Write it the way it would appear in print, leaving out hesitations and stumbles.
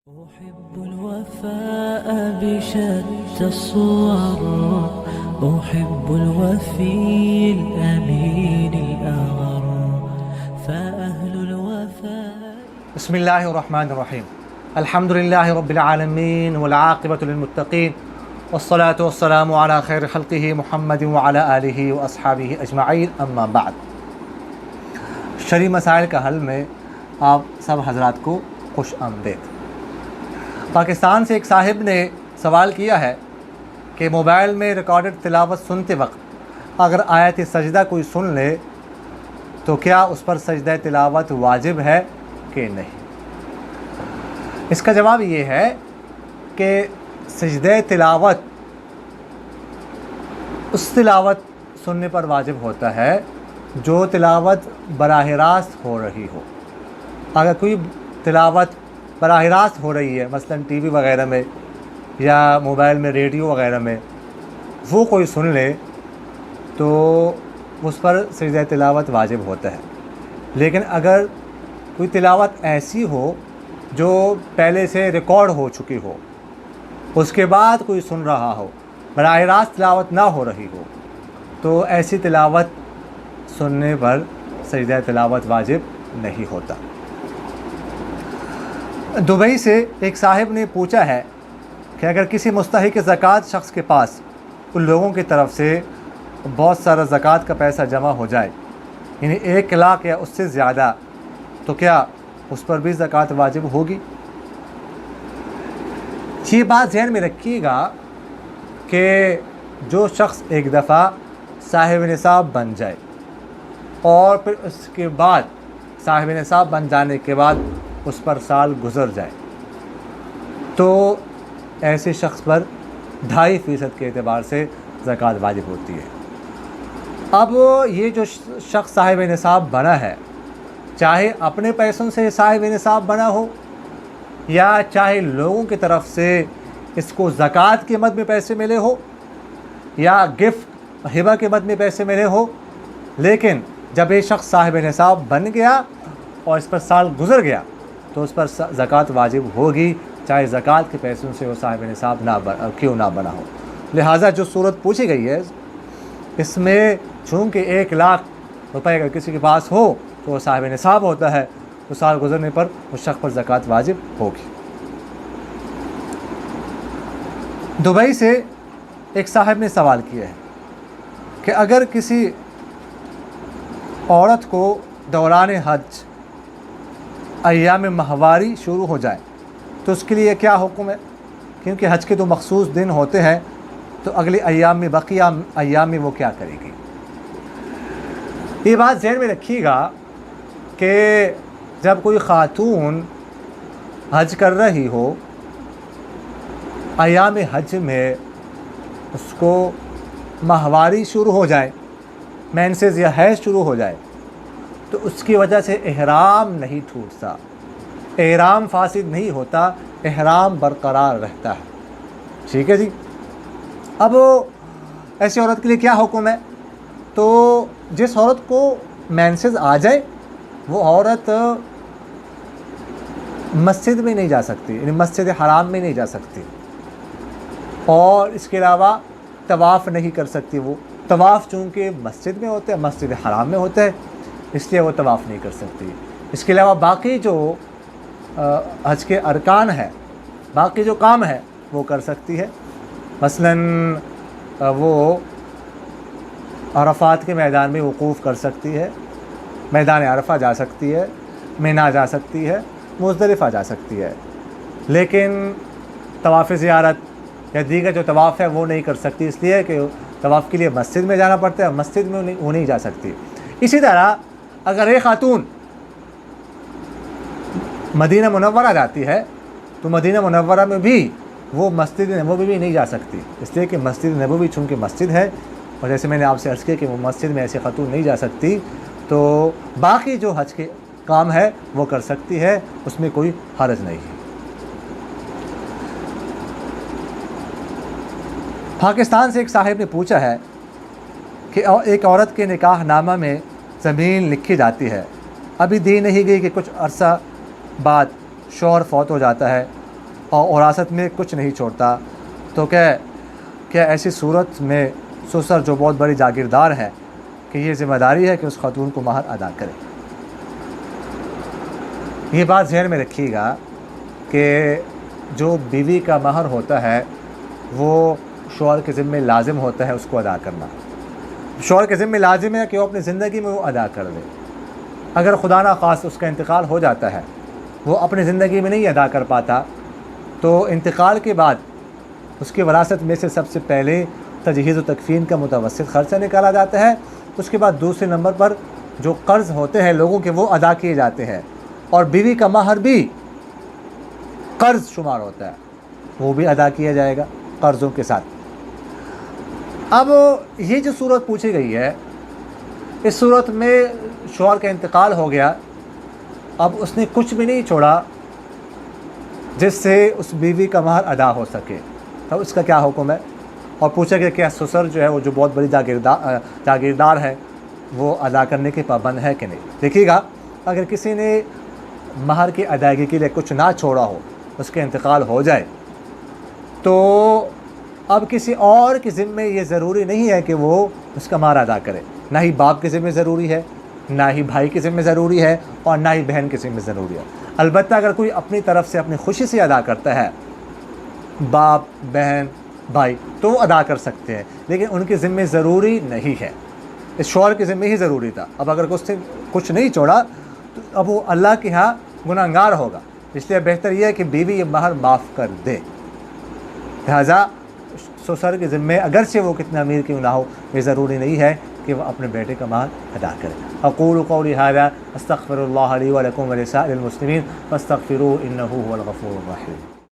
أحب الوفاء بشتى الصور، أحب الوفي الأمين الأغر، فأهل الوفاء. بسم الله الرحمن الرحيم. الحمد لله رب العالمين والعاقبة للمتقين والصلاة والسلام على خير خلقه محمد وعلى آله وأصحابه أجمعين. أما بعد، شرعی مسائل کا حل میں آپ سب حضرات کو خوش آمدید۔ پاکستان سے ایک صاحب نے سوال کیا ہے کہ موبائل میں ریکارڈڈ تلاوت سنتے وقت اگر آیت سجدہ کوئی سن لے تو کیا اس پر سجدہ تلاوت واجب ہے کہ نہیں؟ اس کا جواب یہ ہے کہ سجدہ تلاوت اس تلاوت سننے پر واجب ہوتا ہے جو تلاوت براہ راست ہو رہی ہو۔ اگر کوئی تلاوت براہ راست ہو رہی ہے، مثلا ٹی وی وغیرہ میں یا موبائل میں ریڈیو وغیرہ میں، وہ کوئی سن لے تو اس پر سجدہ تلاوت واجب ہوتا ہے۔ لیکن اگر کوئی تلاوت ایسی ہو جو پہلے سے ریکارڈ ہو چکی ہو، اس کے بعد کوئی سن رہا ہو، براہ راست تلاوت نہ ہو رہی ہو، تو ایسی تلاوت سننے پر سجدہ تلاوت واجب نہیں ہوتا۔ دبئی سے ایک صاحب نے پوچھا ہے کہ اگر کسی مستحق زکوٰۃ شخص کے پاس ان لوگوں کی طرف سے بہت سارا زکوٰۃ کا پیسہ جمع ہو جائے، یعنی 1 لاکھ یا اس سے زیادہ، تو کیا اس پر بھی زکوٰۃ واجب ہوگی؟ یہ بات ذہن میں رکھیے گا کہ جو شخص ایک دفعہ صاحب نصاب بن جائے اور پھر اس کے بعد صاحب نصاب بن جانے کے بعد اس پر سال گزر جائے تو ایسے شخص پر 2.5% کے اعتبار سے زکوٰۃ واجب ہوتی ہے۔ اب یہ جو شخص صاحب نصاب بنا ہے، چاہے اپنے پیسوں سے صاحب نصاب بنا ہو یا چاہے لوگوں کی طرف سے اس کو زکوٰۃ کے مد میں پیسے ملے ہو یا گفٹ ہبہ کے مد میں پیسے ملے ہو، لیکن جب یہ شخص صاحب نصاب بن گیا اور اس پر سال گزر گیا تو اس پر زکوٰۃ واجب ہوگی، چاہے زکوٰۃ کے پیسوں سے وہ صاحب نصاب کیوں نہ بنا ہو۔ لہٰذا جو صورت پوچھی گئی ہے اس میں چونکہ 1 لاکھ روپے اگر کسی کے پاس ہو تو وہ صاحب نصاب ہوتا ہے، تو سال گزرنے پر اس شخص پر زکوٰۃ واجب ہوگی۔ دبئی سے ایک صاحب نے سوال کیا ہے کہ اگر کسی عورت کو دوران حج ایام ماہواری شروع ہو جائے تو اس کے لیے کیا حکم ہے؟ کیونکہ حج کے 2 مخصوص دن ہوتے ہیں، تو اگلے ایام میں بقیہ ایام میں وہ کیا کرے گی؟ یہ بات ذہن میں رکھیے گا کہ جب کوئی خاتون حج کر رہی ہو، ایام حج میں اس کو ماہواری شروع ہو جائے، مینسز یا حیض شروع ہو جائے، تو اس کی وجہ سے احرام نہیں ٹوٹتا، احرام فاسد نہیں ہوتا، احرام برقرار رہتا ہے۔ ٹھیک ہے جی۔ اب ایسی عورت کے لیے کیا حکم ہے؟ تو جس عورت کو مینسز آ جائے وہ عورت مسجد میں نہیں جا سکتی، یعنی مسجد حرام میں نہیں جا سکتی، اور اس کے علاوہ طواف نہیں کر سکتی۔ وہ طواف چونکہ مسجد میں ہوتا ہے، مسجد حرام میں ہوتا ہے، اس لیے وہ طواف نہیں کر سکتی۔ اس کے علاوہ باقی جو حج کے ارکان ہیں، باقی جو کام ہے وہ کر سکتی ہے۔ مثلاً وہ عرفات کے میدان میں وقوف کر سکتی ہے، میدان عرفہ جا سکتی ہے، مینا جا سکتی ہے، مزدلفہ جا سکتی ہے، لیکن طواف زیارت یا دیگر جو طواف ہے وہ نہیں کر سکتی، اس لیے کہ طواف کے لیے مسجد میں جانا پڑتا ہے، مسجد میں وہ نہیں جا سکتی۔ اسی طرح اگر ایک خاتون مدینہ منورہ جاتی ہے تو مدینہ منورہ میں بھی وہ مسجد نبوی بھی نہیں جا سکتی، اس لیے کہ مسجد نبوی چونکہ مسجد ہے، اور جیسے میں نے آپ سے عرض کیا کہ وہ مسجد میں ایسی خاتون نہیں جا سکتی، تو باقی جو حج کے کام ہے وہ کر سکتی ہے، اس میں کوئی حرج نہیں ہے۔ پاکستان سے ایک صاحب نے پوچھا ہے کہ ایک عورت کے نکاح نامہ میں زمین لکھی جاتی ہے، ابھی دی نہیں گئی کہ کچھ عرصہ بعد شوہر فوت ہو جاتا ہے اور وراثت میں کچھ نہیں چھوڑتا، تو کیا ایسی صورت میں سسر جو بہت بڑی جاگیردار ہے کہ یہ ذمہ داری ہے کہ اس خاتون کو مہر ادا کرے؟ یہ بات ذہن میں رکھیے گا کہ جو بیوی کا مہر ہوتا ہے وہ شوہر کے ذمہ لازم ہوتا ہے اس کو ادا کرنا۔ شوہر کے ذمہ لازم ہے کہ وہ اپنی زندگی میں وہ ادا کر دے۔ اگر خدا نخواست اس کا انتقال ہو جاتا ہے، وہ اپنی زندگی میں نہیں ادا کر پاتا، تو انتقال کے بعد اس کی وراثت میں سے سب سے پہلے تجہیز و تکفین کا متوسط خرچہ نکالا جاتا ہے، اس کے بعد دوسرے نمبر پر جو قرض ہوتے ہیں لوگوں کے وہ ادا کیے جاتے ہیں، اور بیوی کا مہر بھی قرض شمار ہوتا ہے، وہ بھی ادا کیا جائے گا قرضوں کے ساتھ۔ اب یہ جو صورت پوچھی گئی ہے، اس صورت میں شوہر کا انتقال ہو گیا، اب اس نے کچھ بھی نہیں چھوڑا جس سے اس بیوی کا مہر ادا ہو سکے، تو اس کا کیا حکم ہے؟ اور پوچھا کہ کیا سسر جو ہے وہ جو بہت بڑی جاگیردار ہے وہ ادا کرنے کے پابند ہے کہ نہیں؟ دیکھیے گا، اگر کسی نے مہر کی ادائیگی کے لیے کچھ نہ چھوڑا ہو، اس کے انتقال ہو جائے، تو اب کسی اور کے ذمے یہ ضروری نہیں ہے کہ وہ اس کا مہر ادا کرے، نہ ہی باپ کے ذمے ضروری ہے، نہ ہی بھائی کے ذمے ضروری ہے، اور نہ ہی بہن کے ذمے ضروری ہے۔ البتہ اگر کوئی اپنی طرف سے اپنی خوشی سے ادا کرتا ہے، باپ، بہن، بھائی، تو وہ ادا کر سکتے ہیں، لیکن ان کے ذمے ضروری نہیں ہے۔ اس شوہر کے ذمے ہی ضروری تھا، اب اگر اس نے کچھ نہیں چھوڑا تو اب وہ اللہ کے ہاں گناہگار ہوگا، اس لیے بہتر یہ ہے کہ بیوی یہ مہر معاف کر دے۔ لہٰذا سسر کے ذمے اگرچہ وہ کتنا امیر کیوں نہ ہو، یہ ضروری نہیں ہے کہ وہ اپنے بیٹے کا مہر ادا کرے۔ اقول قولی ھذا استغفر اللہ لی ولکم ولسائر المسلمین فاستغفروہ انہ ھو الغفور الرحیم۔